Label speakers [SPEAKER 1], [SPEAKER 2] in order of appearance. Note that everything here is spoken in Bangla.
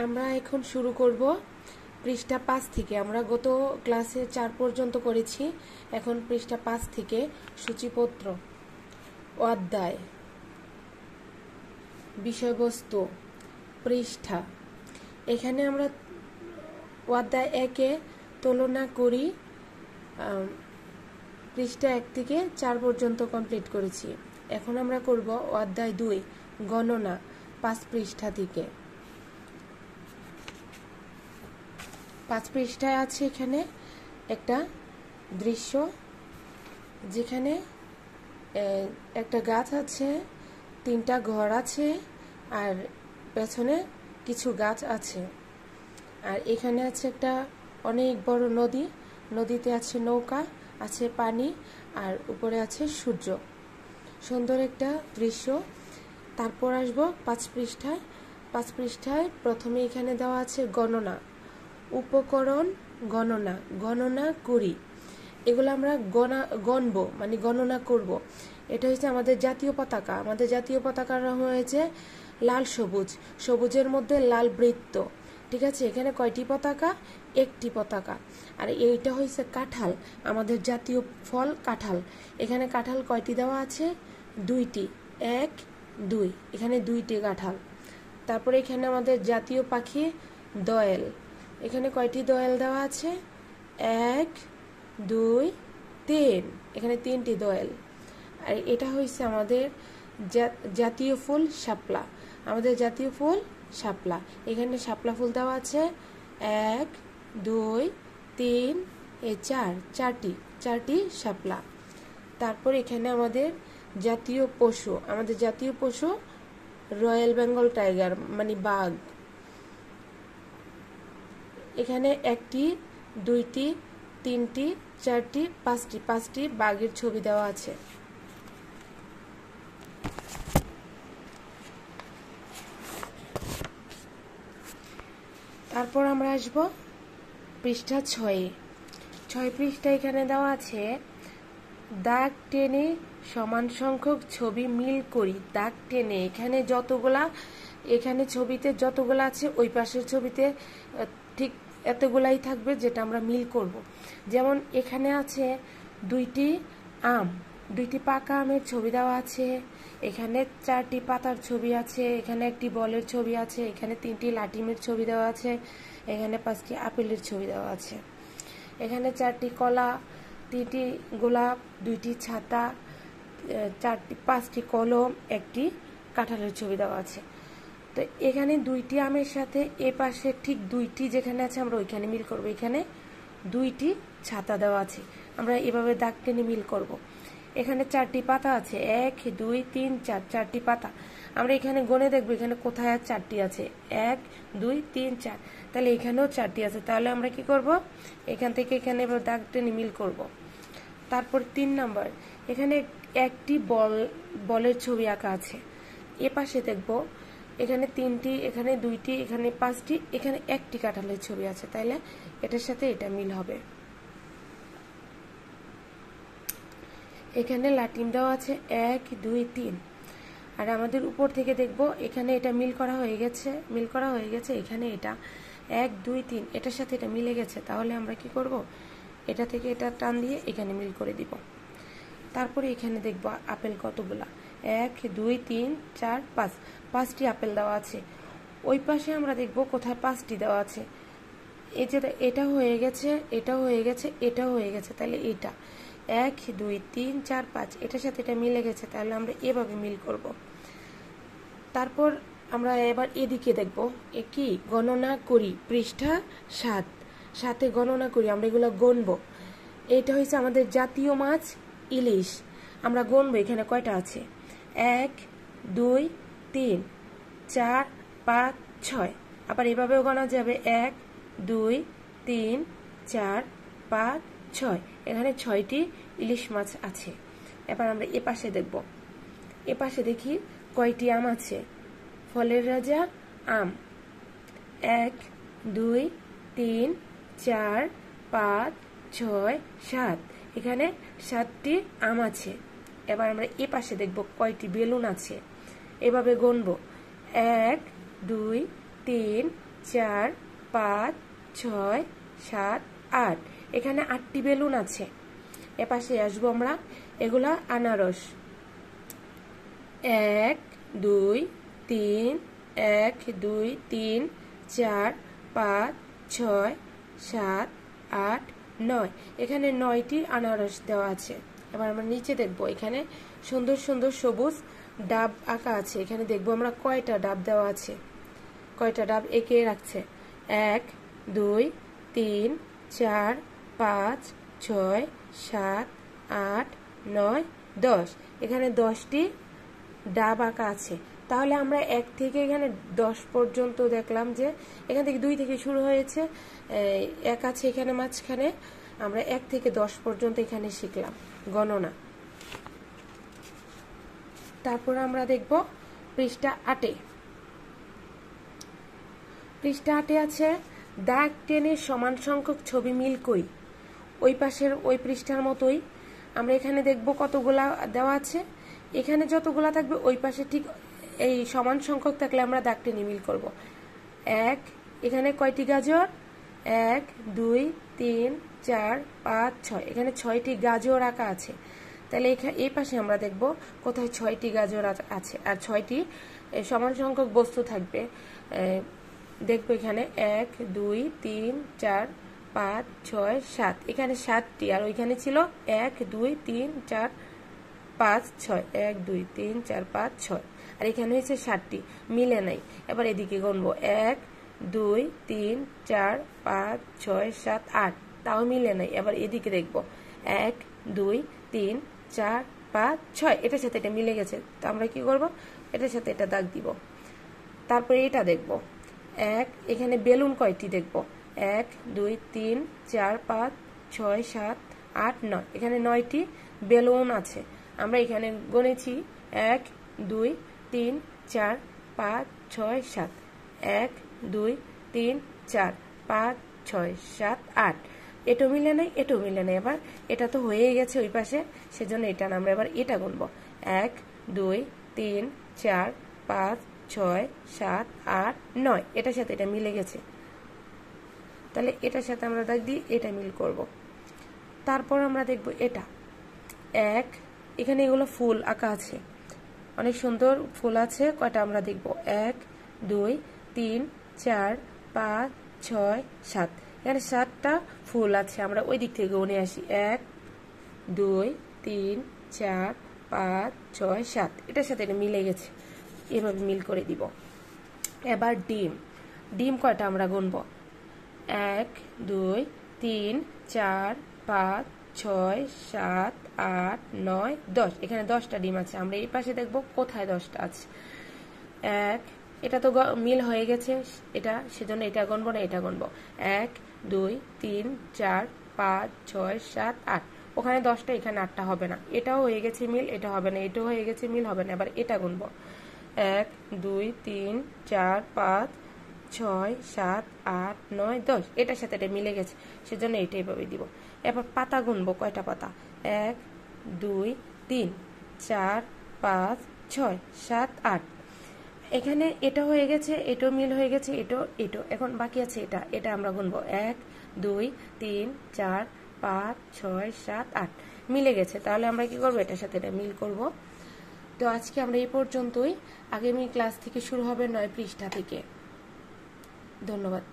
[SPEAKER 1] আমরা এখন শুরু করব পৃষ্ঠা 5 থেকে। আমরা গত ক্লাসে 4 পর্যন্ত করেছি। এখন পৃষ্ঠা 5 থেকে সূচিপত্র, অধ্যায়, বিষয়বস্তু, পৃষ্ঠা। এখানে আমরা অধ্যায় 1-এ তুলনা করি। পৃষ্ঠা 1 থেকে 4 পর্যন্ত কমপ্লিট করেছি। এখন আমরা করব অধ্যায় 2, গণনা, 5 পৃষ্ঠা থেকে। 5 পৃষ্ঠায় আছে এখানে একটা দৃশ্য, যেখানে একটা গাছ আছে, 3টা ঘর আছে, আর পেছনে কিছু গাছ আছে। আর এখানে আছে একটা অনেক বড় নদী, নদীতে আছে নৌকা, আছে পানি, আর উপরে আছে সূর্য। সুন্দর একটা দৃশ্য। তারপর আসবো 5 পৃষ্ঠায়। 5 পৃষ্ঠায় প্রথমে এখানে দেওয়া আছে গণনা, উপকরণ, গণনা, গণনা করি। এগুলো আমরা গণবো, মানে গণনা করব। এটা হচ্ছে আমাদের জাতীয় পতাকা। আমাদের জাতীয় পতাকার রং হয়েছে লাল সবুজ, সবুজের মধ্যে লাল বৃত্ত। ঠিক আছে, এখানে কয়টি পতাকা? একটি পতাকা। আর এইটা হয়েছে কাঁঠাল, আমাদের জাতীয় ফল কাঁঠাল। এখানে কাঁঠাল কয়টি দেওয়া আছে? 2টি, 1, 2, এখানে 2টি কাঁঠাল। তারপরে এখানে আমাদের জাতীয় পাখি দোয়েল। এখানে কয়টি দোয়েল দেওয়া আছে? 1, 2, 3, এখানে 3টি দোয়েল। আর এটা হয়েছে আমাদের জাতীয় ফুল শাপলা, আমাদের জাতীয় ফুল শাপলা। এখানে শাপলা ফুল দেওয়া আছে 1, 2, 3, 4, 4টি শাপলা। তারপর এখানে আমাদের জাতীয় পশু, আমাদের জাতীয় পশু রয়্যাল বেঙ্গল টাইগার, মানে বাঘ। এখানে 1টি, 2টি, 3টি, 4টি, 5টি বাঘের ছবি দেওয়া আছে। তারপর আমরা আসব পৃষ্ঠা 6 পৃষ্ঠা। এখানে দেওয়া আছে দাগ টেনে সমান সংখ্যক ছবি মিল করি। দাগ টেনে এখানে যতগুলা, এখানে ছবিতে যতগুলা আছে ওই পাশের ছবিতে ঠিক এতগুলাই থাকবে, যেটা আমরা মিল করব। যেমন এখানে আছে 2টি আম, 2টি পাকা আমের ছবি দেওয়া আছে। এখানে 4টি পাতার ছবি আছে। এখানে 1টি বলের ছবি আছে। এখানে 3টি লাটিমের ছবি দেওয়া আছে। এখানে 5টি আপেলের ছবি দেওয়া আছে। এখানে 4টি কলা, 3টি গোলাপ, 2টি ছাতা, 5টি কলম, 1টি কাঁঠালের ছবি দেওয়া আছে। তো এখানে 2টি আমের সাথে এ পাশে ঠিক 2টি যেখানে আছে আমরা ওইখানে মিল করব। এখানে 2টি ছাতা দেওয়া আছে, আমরা এভাবে দাগ টেনে মিল করব। এখানে 4টি পাতা আছে, 1, 2, 3, 4, 4টি পাতা। আমরা এখানে গণে দেখবো এখানে কোথায় আর 4টি আছে, 1, 2, 3, 4, তাহলে এখানেও 4টি আছে। তাহলে আমরা কি করব? এখান থেকে এখানে এবার দাগ টেনে মিল করব। তারপর 3 নাম্বার, এখানে 1টি বলের ছবি আঁকা আছে। এ পাশে দেখব এখানে 3টি, এখানে 2টি, এখানে 5টি, এখানে 1টি কাঁঠালের ছবি আছে। তাইলে এটার সাথে এটা মিল হবে। এখানে লাটিম দেওয়া আছে 1, 2, 3। আর আমাদের উপর থেকে দেখব এখানে এটা মিল করা হয়ে গেছে। এখানে এটা 1, 2, 3, এটার সাথে এটা মিলে গেছে। তাহলে আমরা কি করব? এটা থেকে এটা টান দিয়ে এখানে মিল করে দিব। তারপরে এখানে দেখব আপেল কতগুলা, 1, 2, 3, 4, 5, 5টি আপেল দেওয়া আছে। ওই পাশে আমরা দেখব কোথায় 5টি দেওয়া আছে। এই যে এটা হয়ে গেছে, এটা হয়ে গেছে, এটা হয়ে গেছে। তাহলে এটা 1, 2, 3, 4, 5, এটার সাথে এটা মিলে গেছে। তাহলে আমরা এভাবে মিল করব। তারপর আমরা এবার এদিকে দেখব কি গণনা করি। পৃষ্ঠা 7 গণনা করি, আমরা এগুলো গণবো। এটা হচ্ছে আমাদের জাতীয় মাছ ইলিশ। আমরা গণবো এখানে কয়টা আছে, 1, 2, 3, 4, 5, 6। আবার এভাবেও গণা যাবে, 1, 2, 3, 4, 5, 6। এখানে 6টি ইলিশ মাছ আছে। এবার আমরা এ পাশে দেখব। এ পাশে দেখি কয়টি আম আছে। ফলের রাজা আম, 1, 2, 3, 4, 5, 6, 7। এখানে 7টি আম আছে। এবার আমরা এ পাশে দেখব কয়টি বেলুন আছে। এভাবে গণবো, 1, 2, 3, 4 5 6 7 8 এখানে 8টি বেলুন আছে এপাশে আসবো আমরা এগুলা আনারস 1 2 3 1 2 3 4 5 6 7 8 9 এখানে 9টি আনারস দেওয়া আছে এবার আমরা নিচে দেখব এখানে সুন্দর সুন্দর সবুজ ডাব আঁকা আছে এখানে দেখব আমরা কয়টা ডাব দেওয়া আছে কয়টা ডাব এঁকে রাখছে 1 2 3 4 5 6 7 8 9 10 এখানে 10টি ডাব আঁকা আছে তাহলে আমরা 1 থেকে এখানে 10 পর্যন্ত দেখলাম যে এখান থেকে 2 থেকে শুরু হয়েছে 1 আছে এখানে মাঝখানে আমরা 1 থেকে 10 পর্যন্ত এখানে শিখলাম গণনা তারপর আমরা দেখব পৃষ্ঠা 8 পৃষ্ঠা 8 আছে দাগ টেনে সমান সংখ্যক ছবি মিল করি ওই পাশের ওই পৃষ্ঠার মতোই আমরা এখানে দেখব কতগুলা দেওয়া আছে এখানে যতগুলা থাকবে ওই পাশে ঠিক এই সমান সংখ্যক থাকলে আমরা দাগ টেনে মিল করব 1 এখানে কয়টি গাজর 1 2 3 4 5 6 এখানে 6টি গাজর আঁকা আছে তাহলে এই পাশে আমরা দেখব কোথায় 6টি গাজর আছে আর 6টি সমান সংখ্যক বস্তু থাকবে দেখব এখানে 1 2 3 4 5 6 7 এখানে 7টি আর ওইখানে ছিল 1 2 3 4 5 6 1 2 3 4 5 6 আর এখানে হয়েছে 7টি মিলে নাই এবার এদিকে গুনবো 1 2 3 4 5 6 7 8 তাও মিলে নাই এবার এদিকে দেখব 1 2 3 4 5 6 এটার সাথে এটা মিলে গেছে তো আমরা কি করব এটার সাথে এটা দাগ দিব তারপরে এটা দেখব 1 এখানে বেলুন কয়টি দেখব 1 2 3 4 5 6 7 8 9 এখানে 9টি বেলুন আছে আমরা এখানে গণেছি 1 2 3 4 5 6 7 1 2 3 4 5 6 7 8 এটো মিলে নাই এটো মিলে নাই এবার এটা তো হয়ে গেছে ওই পাশে সেজন্য এটা আমরা এবার এটা গুনবো 1 2 3 4 5 6 7 8 9 এটার সাথে এটা মিলে গেছে তাহলে এটার সাথে আমরা দাগ দিই এটা মিল করব তারপর আমরা দেখব এটা 1 এখানে এগুলো ফুল আঁকা আছে অনেক সুন্দর ফুল আছে কয়টা আমরা দেখব 1 2 3 4 5 6 7 এখানে 7টা ফুল আছে আমরা ওই দিক থেকে গুনে আসি 1 2 3 4 5 6 7 এটার সাথে এটা মিলে গেছে এভাবে মিল করে দিব এবার ডিম কয়টা আমরা গুনবো 1 2 3 4 5 6 7 8 9 10 এখানে 10টা ডিম আছে আমরা এই পাশে দেখব কোথায় 10টা আছে 1 এটা তো মিল হয়ে গেছে এটা সেজন্য এটা গুনবো না এটা গুনবো 1 2 3 4 5 6 7 8 ওখানে 10টা এখানে 8টা হবে না এটাও হয়ে গেছে মিল এটা হবে না এটাও হয়ে গেছে মিল হবে না এবার এটা গুনবো 1 2 3 4 5 6 7 8 9 10 এটার সাথে এটা মিলে গেছে সেজন্য এইটাই ভাবে দিব এবার পাতা গুনবো কয়টা পাতা 1 2 3 4 5 6 7 8 এখানে এটা হয়ে গেছে এটাও মিল হয়ে গেছে এটাও এখন বাকি আছে এটা আমরা গুনবো 1 2 3 4 5 6 7 8 মিলে গেছে তাহলে আমরা কি করব এটার সাথে এটা মিল করব তো আজকে আমরা এই পর্যন্তই আগামী ক্লাস থেকে শুরু হবে 9 পৃষ্ঠা থেকে ধন্যবাদ